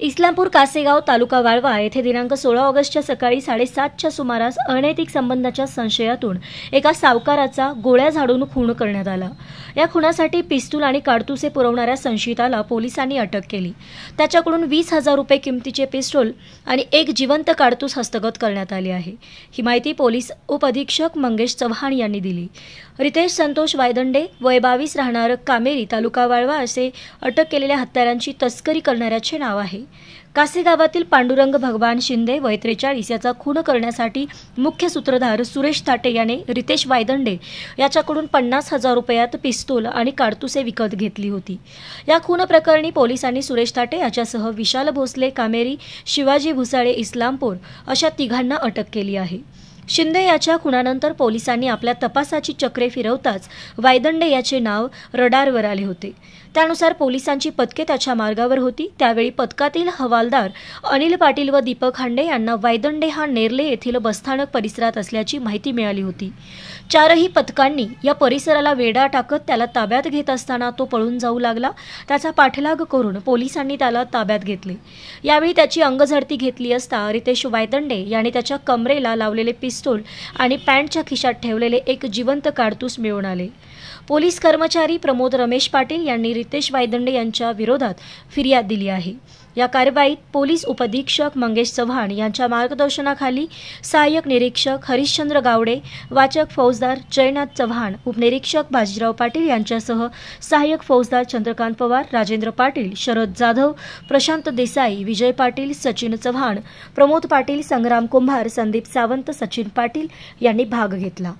इस्लामपूर कासेगाव तालुका वाळवा येथे दिनांक 16 ऑगस्टच्या सकाळी 7:30च्या सुमारास अनैतिक संबंधाच्या संशयातून एका सावकाराचा गोळ्या झाडून खून करण्यात आला। या खुनासाठी पिस्तूल आणि काडतुसे पुरवणाऱ्या संशयिताला पोलिसांनी अटक केली। त्याच्याकडून 20,000 रुपये किमतीचे पिस्तूल आणि एक जिवंत काडतूस हस्तगत करण्यात आले आहे। ही माहिती पोलीस उपअधीक्षक मंगेश चव्हाण यांनी दिली। रितेश संतोष वायदंडे वय 22 राहणार कामेरी तालुका वाळवा असे अटक केलेल्या हत्यारांची तस्करी करणाऱ्याचे नाव आहे। कासेगावातील पांडुरंग भगवान शिंदे वय 43 याचा खून करण्यासाठी मुख्य सूत्रधार सुरेश ताटे याने रितेश वायदंडे याच्याकडून 50,000 रुपयात पिस्तूल आणि काडतुसे विकत घेतली होती। या खून प्रकरणी पोलिसांनी सुरेश ताटे याच्यासह विशाल भोसले कामेरी, शिवाजी भुसाळे इस्लामपूर अशा तिघांना अटक केली आहे। शिंदे याच्या खुनानंतर पोलिसांनी आपल्या तपासाची चक्रे फिरवताच वायदंडे याचे नाव रडारवर आले होते। त्यानुसार पोलिसांची पथके त्याच्या मार्गावर होती। त्यावेळी पथकातील हवालदार अनिल पाटील व दीपक हांडे यांना वायदंडे हा नेरले येथील बसस्थानक परिसरात असल्याची माहिती मिळाली होती। चारही पथकांनी या परिसराला वेढा टाकत त्याला ताब्यात घेत असताना तो पळून जाऊ लागला। त्याचा पाठलाग करून पोलिसांनी त्याला ताब्यात घेतले। यावेळी त्याची अंगझडती घेतली असता रितेश वायदंडे याने त्याच्या कमरेला लावलेले पिस्तूल आणि पॅन्टच्या खिशात ठेवलेले एक जिवंत काडतूस मिळून आले। पोलीस कर्मचारी प्रमोद रमेश पाटील यांनी रितेश वायदंडे यांच्या विरोधात फिर्याद दिली आहे। या कारवाईत पोलीस उपअधीक्षक मंगेश चव्हाण यांच्या मार्गदर्शनाखाली सहाय्यक निरीक्षक हरिश्चंद्र गावडे, वाचक फौजदार जयनाथ चव्हाण, उपनिरीक्षक बाजीराव पाटील यांच्यासह सहाय्यक फौजदार चंद्रकांत पवार, राजेंद्र पाटील, शरद जाधव, प्रशांत देसाई, विजय पाटील, सचिन चव्हाण, प्रमोद पाटील, संग्राम कुंभार, संदीप सावंत, सचिन पाटील यांनी भाग घेतला।